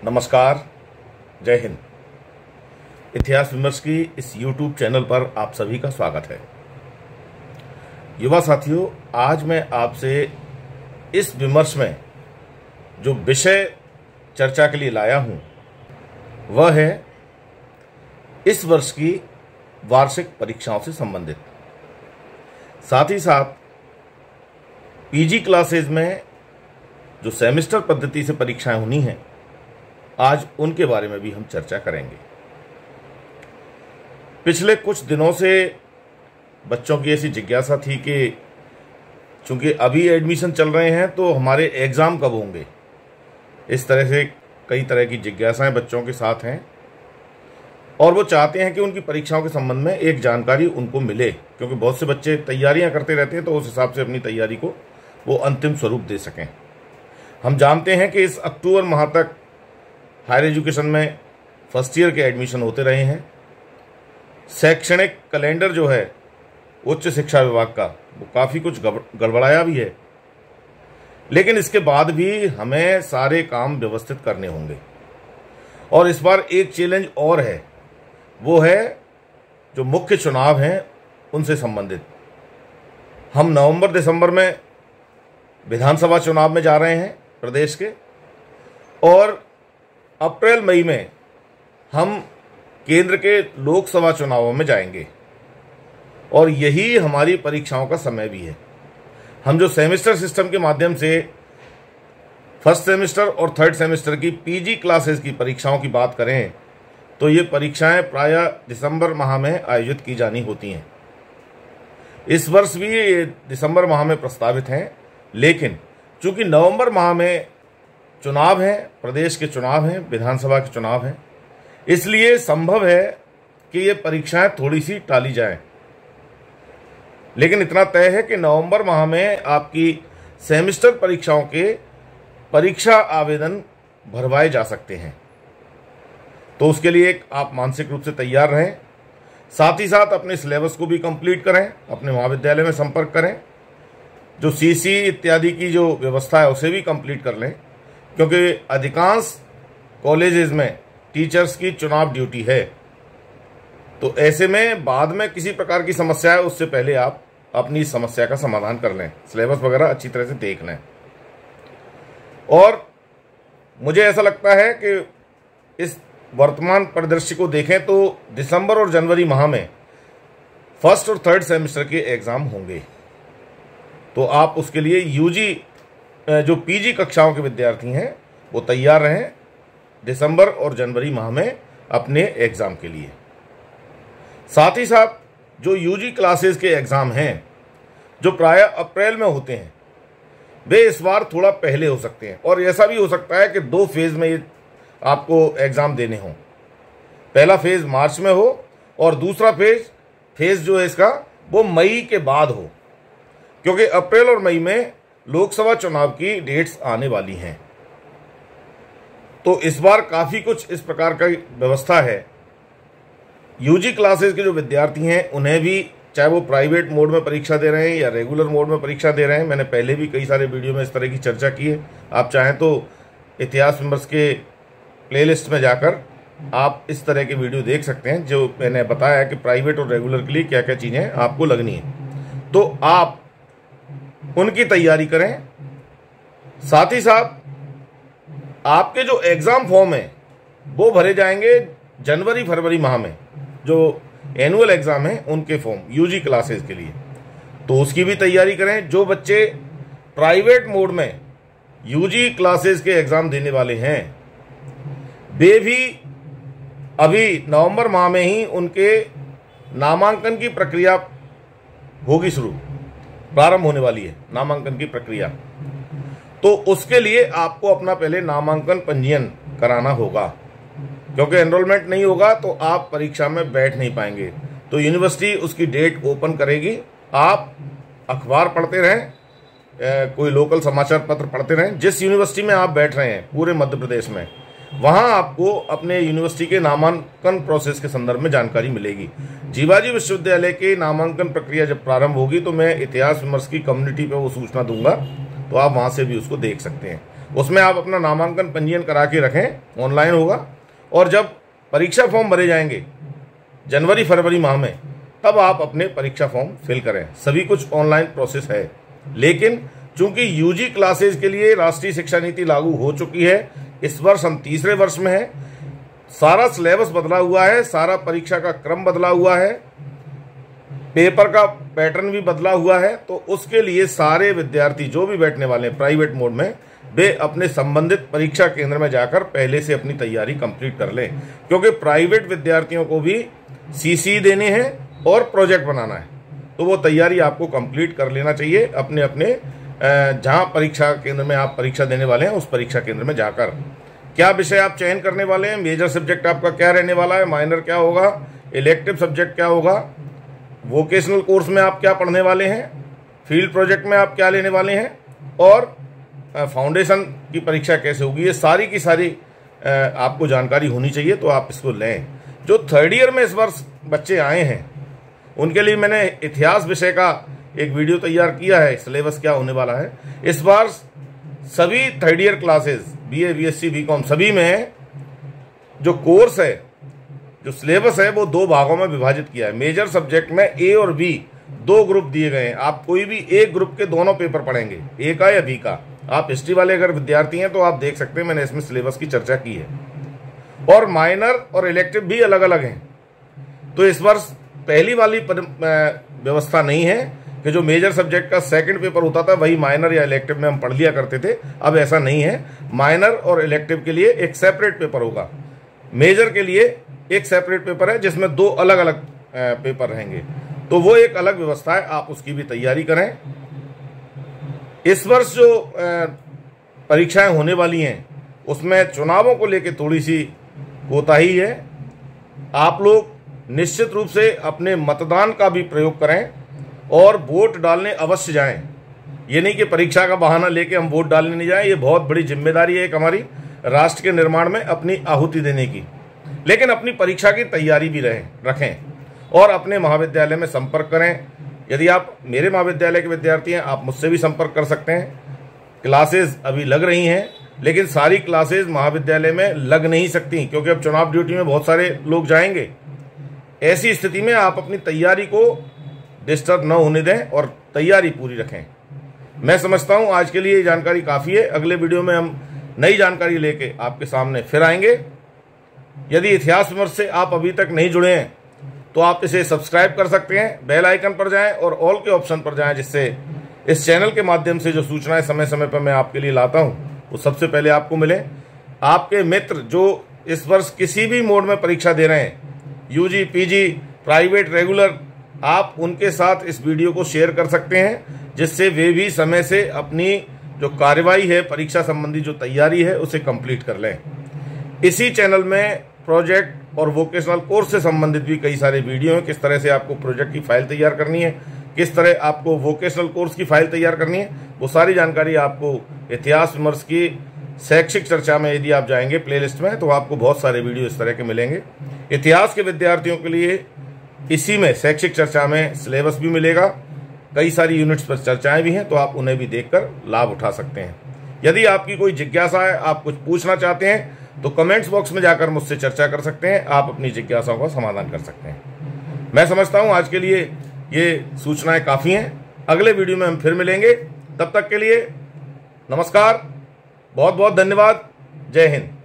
नमस्कार, जय हिंद। इतिहास विमर्श की इस YouTube चैनल पर आप सभी का स्वागत है। युवा साथियों, आज मैं आपसे इस विमर्श में जो विषय चर्चा के लिए लाया हूं वह है इस वर्ष की वार्षिक परीक्षाओं से संबंधित। साथ ही साथ पीजी क्लासेज में जो सेमेस्टर पद्धति से परीक्षाएं होनी हैं, आज उनके बारे में भी हम चर्चा करेंगे। पिछले कुछ दिनों से बच्चों की ऐसी जिज्ञासा थी कि चूंकि अभी एडमिशन चल रहे हैं तो हमारे एग्ज़ाम कब होंगे। इस तरह से कई तरह की जिज्ञासाएं बच्चों के साथ हैं और वो चाहते हैं कि उनकी परीक्षाओं के संबंध में एक जानकारी उनको मिले, क्योंकि बहुत से बच्चे तैयारियां करते रहते हैं तो उस हिसाब से अपनी तैयारी को वो अंतिम स्वरूप दे सकें। हम जानते हैं कि इस अक्टूबर माह तक हायर एजुकेशन में फर्स्ट ईयर के एडमिशन होते रहे हैं। शैक्षणिक कैलेंडर जो है उच्च शिक्षा विभाग का, वो काफ़ी कुछ गड़बड़ाया भी है, लेकिन इसके बाद भी हमें सारे काम व्यवस्थित करने होंगे। और इस बार एक चैलेंज और है, वो है जो मुख्य चुनाव हैं उनसे संबंधित। हम नवंबर दिसंबर में विधानसभा चुनाव में जा रहे हैं प्रदेश के, और अप्रैल मई में हम केंद्र के लोकसभा चुनावों में जाएंगे और यही हमारी परीक्षाओं का समय भी है। हम जो सेमेस्टर सिस्टम के माध्यम से फर्स्ट सेमेस्टर और थर्ड सेमेस्टर की पीजी क्लासेस की परीक्षाओं की बात करें तो ये परीक्षाएं प्रायः दिसंबर माह में आयोजित की जानी होती हैं। इस वर्ष भी ये दिसंबर माह में प्रस्तावित हैं, लेकिन चूंकि नवंबर माह में चुनाव हैं, प्रदेश के चुनाव हैं, विधानसभा के चुनाव हैं, इसलिए संभव है कि ये परीक्षाएं थोड़ी सी टाली जाएं। लेकिन इतना तय है कि नवंबर माह में आपकी सेमेस्टर परीक्षाओं के परीक्षा आवेदन भरवाए जा सकते हैं। तो उसके लिए एक आप मानसिक रूप से तैयार रहें। साथ ही साथ अपने सिलेबस को भी कंप्लीट करें, अपने महाविद्यालय में संपर्क करें, जो सीसी इत्यादि की जो व्यवस्था है उसे भी कंप्लीट कर लें, क्योंकि अधिकांश कॉलेजेस में टीचर्स की चुनाव ड्यूटी है। तो ऐसे में बाद में किसी प्रकार की समस्या है उससे पहले आप अपनी समस्या का समाधान कर लें, सिलेबस वगैरह अच्छी तरह से देख लें। और मुझे ऐसा लगता है कि इस वर्तमान परिदृश्य को देखें तो दिसंबर और जनवरी माह में फर्स्ट और थर्ड सेमेस्टर के एग्जाम होंगे। तो आप उसके लिए यूजी जो पीजी कक्षाओं के विद्यार्थी हैं वो तैयार रहें दिसंबर और जनवरी माह में अपने एग्जाम के लिए। साथ ही साथ जो यूजी क्लासेस के एग्जाम हैं जो प्रायः अप्रैल में होते हैं, वे इस बार थोड़ा पहले हो सकते हैं। और ऐसा भी हो सकता है कि 2 फेज में आपको एग्जाम देने हों। पहला फेज मार्च में हो और दूसरा फेज जो है इसका वो मई के बाद हो, क्योंकि अप्रैल और मई में लोकसभा चुनाव की डेट्स आने वाली हैं। तो इस बार काफ़ी कुछ इस प्रकार का व्यवस्था है। यूजी क्लासेस के जो विद्यार्थी हैं उन्हें भी, चाहे वो प्राइवेट मोड में परीक्षा दे रहे हैं या रेगुलर मोड में परीक्षा दे रहे हैं, मैंने पहले भी कई सारे वीडियो में इस तरह की चर्चा की है। आप चाहें तो इतिहास विमर्श के प्लेलिस्ट में जाकर आप इस तरह के वीडियो देख सकते हैं, जो मैंने बताया कि प्राइवेट और रेगुलर के लिए क्या क्या चीज़ें आपको लगनी है। तो आप उनकी तैयारी करें। साथ ही साथ आपके जो एग्ज़ाम फॉर्म है वो भरे जाएंगे जनवरी फरवरी माह में, जो एनुअल एग्ज़ाम है उनके फॉर्म यूजी क्लासेस के लिए, तो उसकी भी तैयारी करें। जो बच्चे प्राइवेट मोड में यूजी क्लासेस के एग्ज़ाम देने वाले हैं वे भी अभी नवंबर माह में ही उनके नामांकन की प्रक्रिया होगी शुरू, प्रारंभ होने वाली है नामांकन की प्रक्रिया। तो उसके लिए आपको अपना पहले नामांकन पंजीयन कराना होगा, क्योंकि एनरोलमेंट नहीं होगा तो आप परीक्षा में बैठ नहीं पाएंगे। तो यूनिवर्सिटी उसकी डेट ओपन करेगी। आप अखबार पढ़ते रहें, कोई लोकल समाचार पत्र पढ़ते रहें। जिस यूनिवर्सिटी में आप बैठ रहे हैं पूरे मध्य प्रदेश में, वहां आपको अपने यूनिवर्सिटी के नामांकन प्रोसेस के संदर्भ में जानकारी मिलेगी। जीवाजी विश्वविद्यालय के नामांकन प्रक्रिया जब प्रारंभ होगी तो मैं इतिहास विमर्श की कम्युनिटी पे वो सूचना दूंगा, तो आप वहां से भी उसको देख सकते हैं। उसमें आप अपना नामांकन पंजीयन करा के रखें, ऑनलाइन होगा। और जब परीक्षा फॉर्म भरे जाएंगे जनवरी फरवरी माह में, तब आप अपने परीक्षा फॉर्म फिल करें। सभी कुछ ऑनलाइन प्रोसेस है। लेकिन चूंकि यूजी क्लासेज के लिए राष्ट्रीय शिक्षा नीति लागू हो चुकी है, इस वर्ष हम तीसरे वर्ष में हैं, सारा सिलेबस बदला हुआ है, सारा परीक्षा का क्रम बदला हुआ है, पेपर का पैटर्न भी बदला हुआ है, तो उसके लिए सारे विद्यार्थी जो भी बैठने वाले हैं प्राइवेट मोड में, वे अपने संबंधित परीक्षा केंद्र में जाकर पहले से अपनी तैयारी कंप्लीट कर लें। क्योंकि प्राइवेट विद्यार्थियों को भी सीसी देने हैं और प्रोजेक्ट बनाना है, तो वो तैयारी आपको कंप्लीट कर लेना चाहिए अपने अपने जहां परीक्षा केंद्र में आप परीक्षा देने वाले हैं उस परीक्षा केंद्र में जाकर। क्या विषय आप चयन करने वाले हैं, मेजर सब्जेक्ट आपका क्या रहने वाला है, माइनर क्या होगा, इलेक्टिव सब्जेक्ट क्या होगा, वोकेशनल कोर्स में आप क्या पढ़ने वाले हैं, फील्ड प्रोजेक्ट में आप क्या लेने वाले हैं, और फाउंडेशन की परीक्षा कैसे होगी, ये सारी की सारी आपको जानकारी होनी चाहिए, तो आप इसको लें। जो थर्ड ईयर में इस वर्ष बच्चे आए हैं उनके लिए मैंने इतिहास विषय का एक वीडियो तैयार किया है, सिलेबस क्या होने वाला है। इस बार सभी third year classes BA BSc BCom सभी में जो कोर्स है, जो सिलेबस है, वो 2 भागों में विभाजित किया है। मेजर सब्जेक्ट में ए और बी 2 ग्रुप दिए गए हैं। आप कोई भी एक ग्रुप के दोनों पेपर पढ़ेंगे, ए का या बी का। आप हिस्ट्री वाले अगर विद्यार्थी हैं तो आप देख सकते हैं, मैंने इसमें सिलेबस की चर्चा की है। और माइनर और इलेक्टिव भी अलग अलग हैं। तो इस वर्ष पहली वाली व्यवस्था नहीं है कि जो मेजर सब्जेक्ट का सेकंड पेपर होता था वही माइनर या इलेक्टिव में हम पढ़ लिया करते थे। अब ऐसा नहीं है। माइनर और इलेक्टिव के लिए एक सेपरेट पेपर होगा, मेजर के लिए एक सेपरेट पेपर है जिसमें 2 अलग अलग पेपर रहेंगे। तो वो एक अलग व्यवस्था है, आप उसकी भी तैयारी करें। इस वर्ष जो परीक्षाएं होने वाली हैं उसमें चुनावों को लेकर थोड़ी सी कोताही है। आप लोग निश्चित रूप से अपने मतदान का भी प्रयोग करें और वोट डालने अवश्य जाएं। ये नहीं कि परीक्षा का बहाना लेके हम वोट डालने नहीं जाएं। ये बहुत बड़ी जिम्मेदारी है एक हमारी राष्ट्र के निर्माण में अपनी आहुति देने की। लेकिन अपनी परीक्षा की तैयारी भी रखें और अपने महाविद्यालय में संपर्क करें। यदि आप मेरे महाविद्यालय के विद्यार्थी हैं, आप मुझसे भी संपर्क कर सकते हैं। क्लासेस अभी लग रही हैं, लेकिन सारी क्लासेस महाविद्यालय में लग नहीं सकती क्योंकि अब चुनाव ड्यूटी में बहुत सारे लोग जाएंगे। ऐसी स्थिति में आप अपनी तैयारी को डिस्टर्ब न होने दें और तैयारी पूरी रखें। मैं समझता हूं आज के लिए ये जानकारी काफ़ी है। अगले वीडियो में हम नई जानकारी लेके आपके सामने फिर आएंगे। यदि इतिहास विमर्श से आप अभी तक नहीं जुड़े हैं तो आप इसे सब्सक्राइब कर सकते हैं, बेल आइकन पर जाएं और ऑल के ऑप्शन पर जाएं, जिससे इस चैनल के माध्यम से जो सूचनाएं समय समय पर मैं आपके लिए लाता हूं वो सबसे पहले आपको मिले। आपके मित्र जो इस वर्ष किसी भी मोड में परीक्षा दे रहे हैं, यूजी, पीजी, प्राइवेट, रेगुलर, आप उनके साथ इस वीडियो को शेयर कर सकते हैं, जिससे वे भी समय से अपनी जो कार्यवाही है, परीक्षा संबंधी जो तैयारी है, उसे कंप्लीट कर लें। इसी चैनल में प्रोजेक्ट और वोकेशनल कोर्स से संबंधित भी कई सारे वीडियो हैं। किस तरह से आपको प्रोजेक्ट की फाइल तैयार करनी है, किस तरह आपको वोकेशनल कोर्स की फाइल तैयार करनी है, वो सारी जानकारी आपको इतिहास विमर्श की शैक्षिक चर्चा में यदि आप जाएंगे प्लेलिस्ट में, तो आपको बहुत सारे वीडियो इस तरह के मिलेंगे। इतिहास के विद्यार्थियों के लिए इसी में शैक्षिक चर्चा में सिलेबस भी मिलेगा, कई सारी यूनिट्स पर चर्चाएं भी हैं, तो आप उन्हें भी देखकर लाभ उठा सकते हैं। यदि आपकी कोई जिज्ञासा है, आप कुछ पूछना चाहते हैं, तो कमेंट्स बॉक्स में जाकर मुझसे चर्चा कर सकते हैं। आप अपनी जिज्ञासाओं का समाधान कर सकते हैं। मैं समझता हूं आज के लिए ये सूचनाएं काफ़ी हैं। अगले वीडियो में हम फिर मिलेंगे। तब तक के लिए नमस्कार, बहुत बहुत धन्यवाद। जय हिंद।